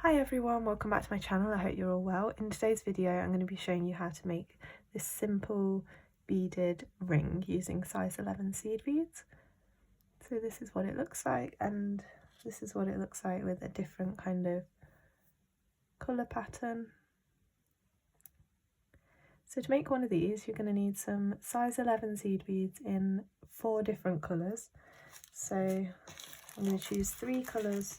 Hi everyone, welcome back to my channel. I hope you're all well. In today's video I'm going to be showing you how to make this simple beaded ring using size 11 seed beads. So this is what it looks like, and this is what it looks like with a different kind of colour pattern. So to make one of these you're going to need some size 11 seed beads in 4 different colours. So I'm going to choose 3 colours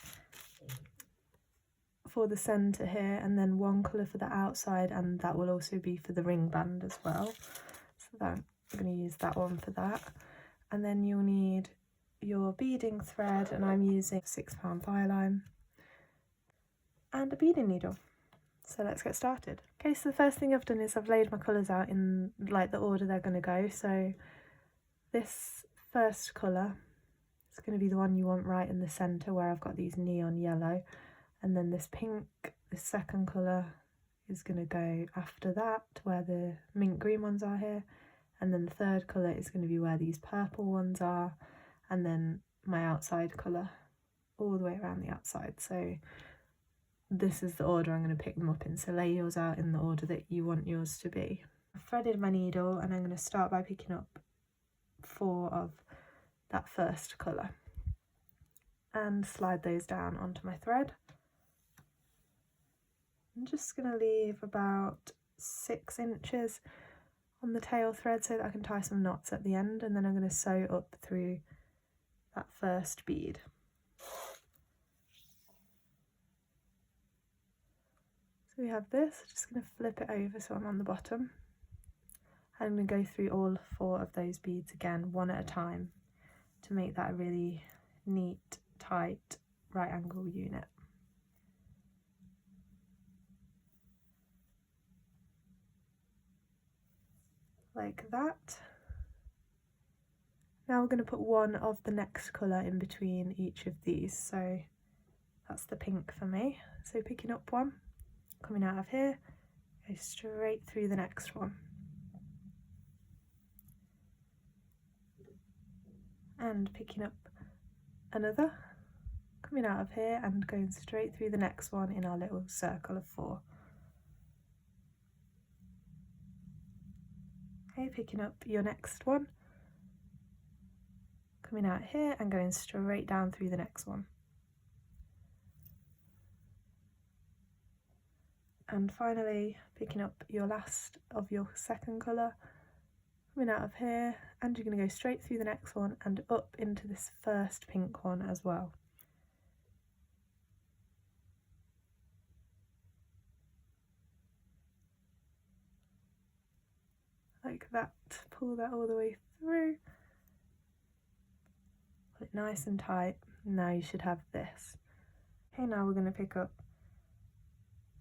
for the centre here, and then 1 colour for the outside, and that will also be for the ring band as well. So that, I'm going to use that one for that. And then you'll need your beading thread, and I'm using 6 pound fireline, and a beading needle. So let's get started. Okay, so the first thing I've done is I've laid my colours out in like the order they're going to go. So this first colour is going to be the one you want right in the centre where I've got these neon yellow. And then this pink, the second colour, is going to go after that, where the mint green ones are here. And then the third colour is going to be where these purple ones are. And then my outside colour all the way around the outside. So this is the order I'm going to pick them up in. So lay yours out in the order that you want yours to be. I've threaded my needle, and I'm going to start by picking up 4 of that first colour and slide those down onto my thread. I'm just going to leave about 6 inches on the tail thread so that I can tie some knots at the end, and then I'm going to sew up through that first bead. So we have this, I'm just going to flip it over so I'm on the bottom. I'm going to go through all 4 of those beads again, one at a time, to make that a really neat, tight, right angle unit. Like that. Now we're going to put 1 of the next colour in between each of these, so that's the pink for me. So picking up 1, coming out of here, go straight through the next one. And picking up another, coming out of here and going straight through the next one in our little circle of 4. Okay, picking up your next one, coming out here and going straight down through the next one. And finally picking up your last of your second colour, coming out of here, and you're going to go straight through the next one and up into this first pink one as well. Like that, pull that all the way through, pull it nice and tight. Now you should have this. Okay, now we're going to pick up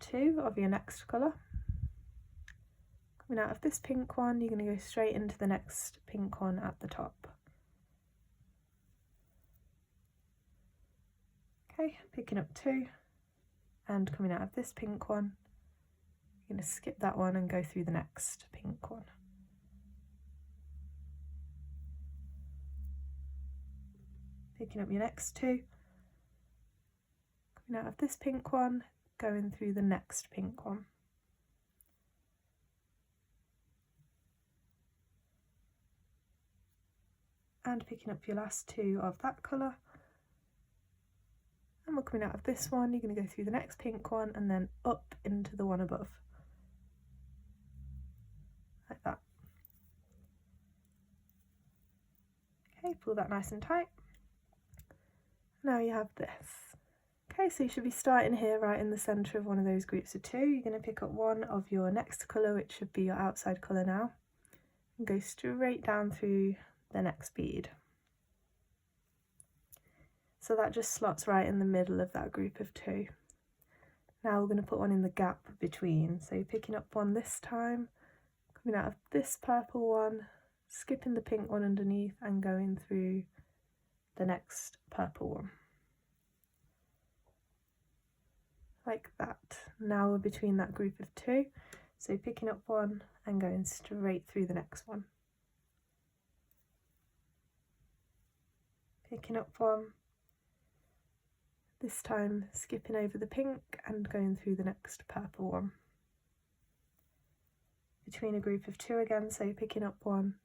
2 of your next colour. Coming out of this pink one, you're going to go straight into the next pink one at the top. Okay, picking up 2 and coming out of this pink one, you're going to skip that one and go through the next pink one. Picking up your next 2, coming out of this pink one, going through the next pink one. And picking up your last 2 of that colour. And we're coming out of this one, you're going to go through the next pink one and then up into the one above. Like that. Okay, pull that nice and tight. Now you have this. Okay, so you should be starting here right in the centre of one of those groups of 2. You're going to pick up 1 of your next colour, which should be your outside colour now, and go straight down through the next bead. So that just slots right in the middle of that group of 2. Now we're going to put 1 in the gap between. So picking up 1 this time, coming out of this purple one, skipping the pink one underneath and going through the next purple one. Like that. Now we're between that group of 2. So picking up 1 and going straight through the next one. Picking up 1, this time skipping over the pink and going through the next purple one. Between a group of 2 again, so picking up one,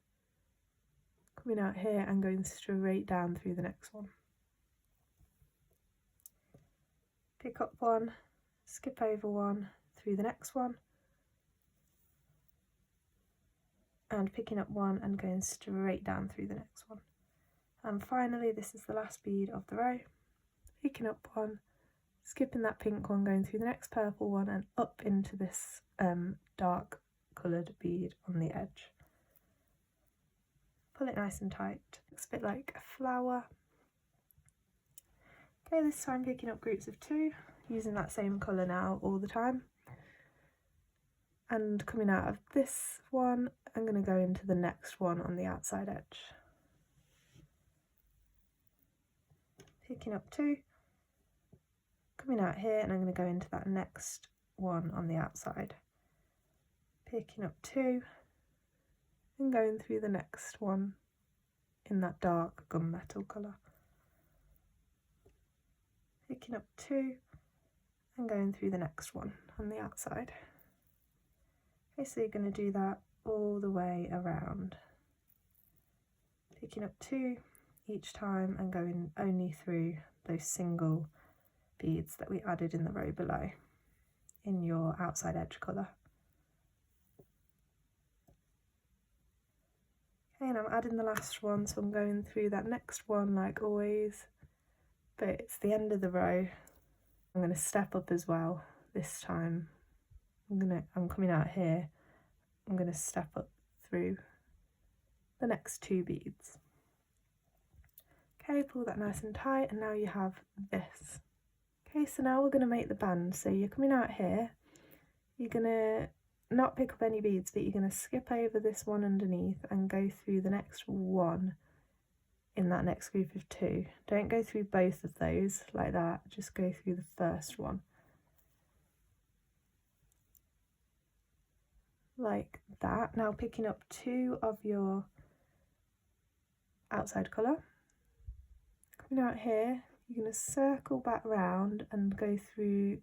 coming out here and going straight down through the next one. Pick up one, skip over one, through the next one, and picking up one and going straight down through the next one. And finally, this is the last bead of the row, picking up one, skipping that pink one, going through the next purple one and up into this dark coloured bead on the edge. Pull it nice and tight. Looks a bit like a flower. Okay, this time picking up groups of 2, using that same colour now all the time. And coming out of this one, I'm going to go into the next one on the outside edge. Picking up 2, coming out here, and I'm going to go into that next one on the outside. Picking up 2 and going through the next one in that dark gunmetal colour. Picking up 2 and going through the next one on the outside. Okay, so you're going to do that all the way around. Picking up 2 each time and going only through those single beads that we added in the row below in your outside edge colour. Okay, and I'm adding the last one, so I'm going through that next one like always, but it's the end of the row. I'm going to step up as well this time. I'm coming out here, I'm going to step up through the next 2 beads. Okay, pull that nice and tight, and now you have this. Okay, so now we're going to make the band. So you're coming out here, you're going to not pick up any beads, but you're going to skip over this one underneath and go through the next one in that next group of 2. Don't go through both of those like that, just go through the first one. Like that. Now picking up 2 of your outside colour, coming out here, you're going to circle back round and go through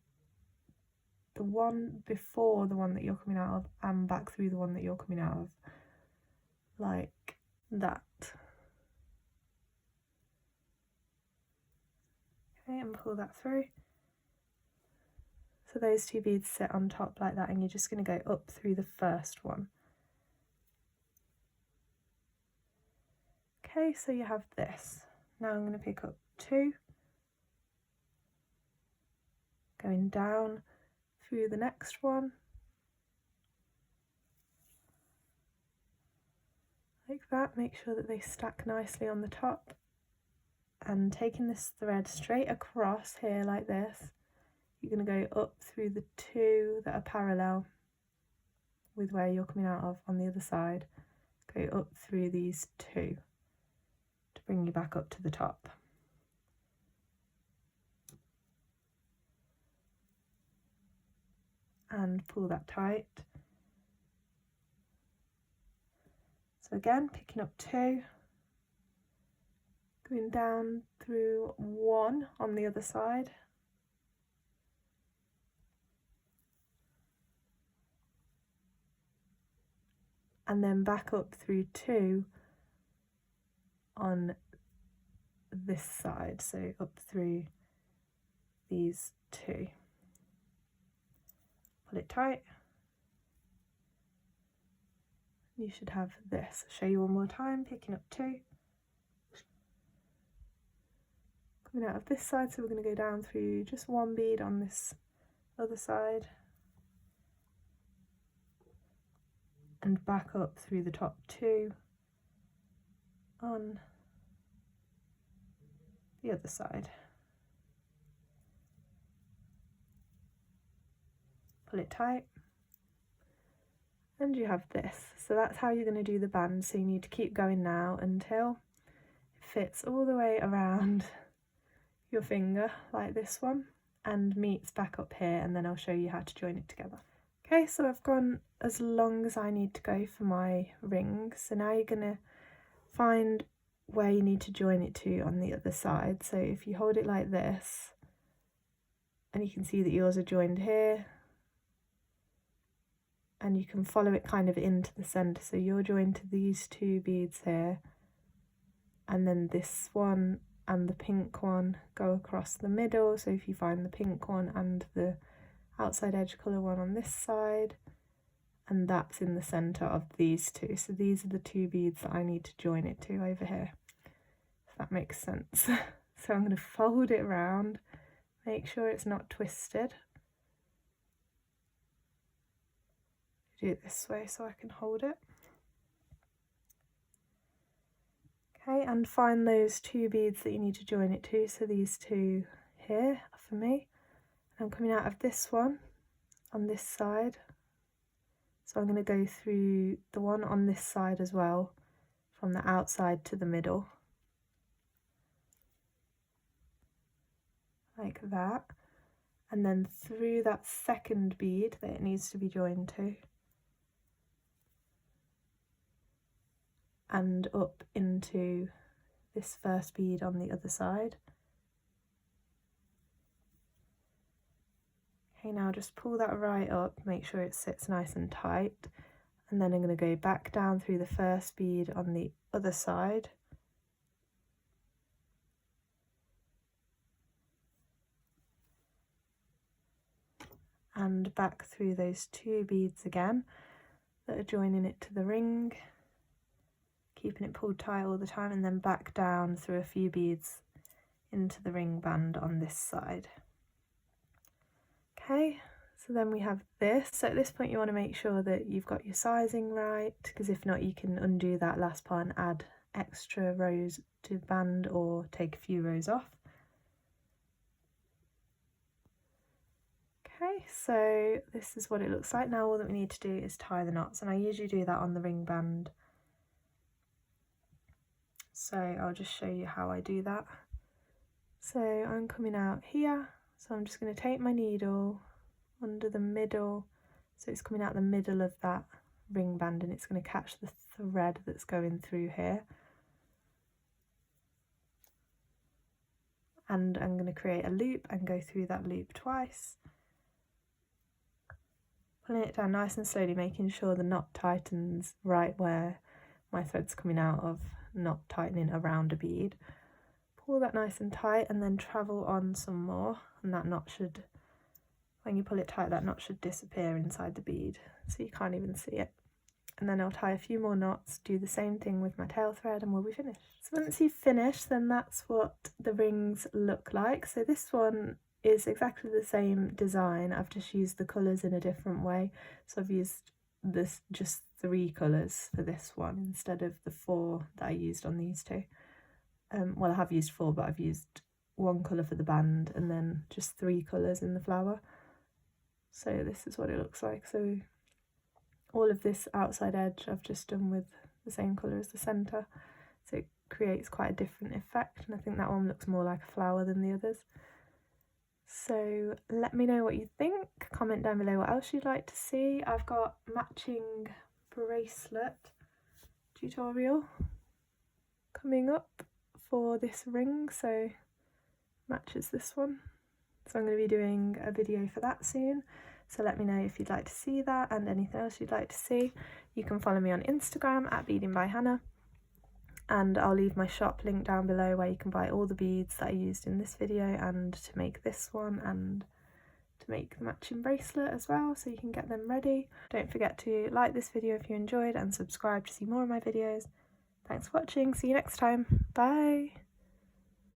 the one before the one that you're coming out of and back through the one that you're coming out of, like that. Okay, and pull that through. So those 2 beads sit on top like that, and you're just going to go up through the first one. Okay, so you have this. Now I'm going to pick up 2, going down through the next one, like that. Make sure that they stack nicely on the top, and taking this thread straight across here like this, you're going to go up through the 2 that are parallel with where you're coming out of on the other side. Go up through these 2 to bring you back up to the top. And pull that tight. So again, picking up 2, going down through 1 on the other side, and then back up through 2 on this side, so up through these 2. Pull it tight. You should have this. I'll show you one more time, picking up 2. Coming out of this side, so we're going to go down through just 1 bead on this other side, and back up through the top 2 on the other side. Pull it tight, and you have this. So that's how you're going to do the band. So you need to keep going now until it fits all the way around your finger like this one and meets back up here, and then I'll show you how to join it together. Okay, so I've gone as long as I need to go for my ring. So now you're going to find where you need to join it to on the other side. So if you hold it like this, and you can see that yours are joined here, and you can follow it kind of into the centre. So you're joined to these two beads here, and then this one and the pink one go across the middle. So if you find the pink one and the outside edge colour one on this side, and that's in the centre of these two. So these are the two beads that I need to join it to over here, if that makes sense. So I'm going to fold it around, make sure it's not twisted. Do it this way so I can hold it. Okay, and find those two beads that you need to join it to. So these two here for me. I'm coming out of this one on this side. So I'm going to go through the one on this side as well, from the outside to the middle. Like that. And then through that second bead that it needs to be joined to. And up into this first bead on the other side. Okay, now just pull that right up, make sure it sits nice and tight, and then I'm going to go back down through the first bead on the other side. And back through those two beads again that are joining it to the ring, keeping it pulled tight all the time, and then back down through a few beads into the ring band on this side. Okay, so then we have this. So at this point you want to make sure that you've got your sizing right, because if not you can undo that last part and add extra rows to band or take a few rows off. Okay, so this is what it looks like. Now all that we need to do is tie the knots, and I usually do that on the ring band. So I'll just show you how I do that. So I'm coming out here. So I'm just going to take my needle under the middle, so it's coming out the middle of that ring band, and it's going to catch the thread that's going through here. And I'm going to create a loop and go through that loop twice. Pulling it down nice and slowly, making sure the knot tightens right where my thread's coming out of, not tightening around a bead. Pull that nice and tight and then travel on some more, and that knot should, when you pull it tight, that knot should disappear inside the bead, so you can't even see it. And then I'll tie a few more knots, do the same thing with my tail thread, and we'll be finished. So once you've finished, then that's what the rings look like. So this one is exactly the same design, I've just used the colours in a different way. So I've used this just 3 colours for this one instead of the 4 that I used on these two. Well, I have used 4, but I've used 1 colour for the band and then just 3 colours in the flower. So this is what it looks like. So all of this outside edge I've just done with the same colour as the centre, so it creates quite a different effect, and I think that one looks more like a flower than the others. So let me know what you think, comment down below what else you'd like to see. I've got matching bracelet tutorial coming up for this ring, so matches this one. So I'm going to be doing a video for that soon. So let me know if you'd like to see that and anything else you'd like to see. You can follow me on Instagram at Beading by Hannah, and I'll leave my shop link down below where you can buy all the beads that I used in this video and to make this one and to make the matching bracelet as well, so you can get them ready. Don't forget to like this video if you enjoyed and subscribe to see more of my videos. Thanks for watching, see you next time, bye!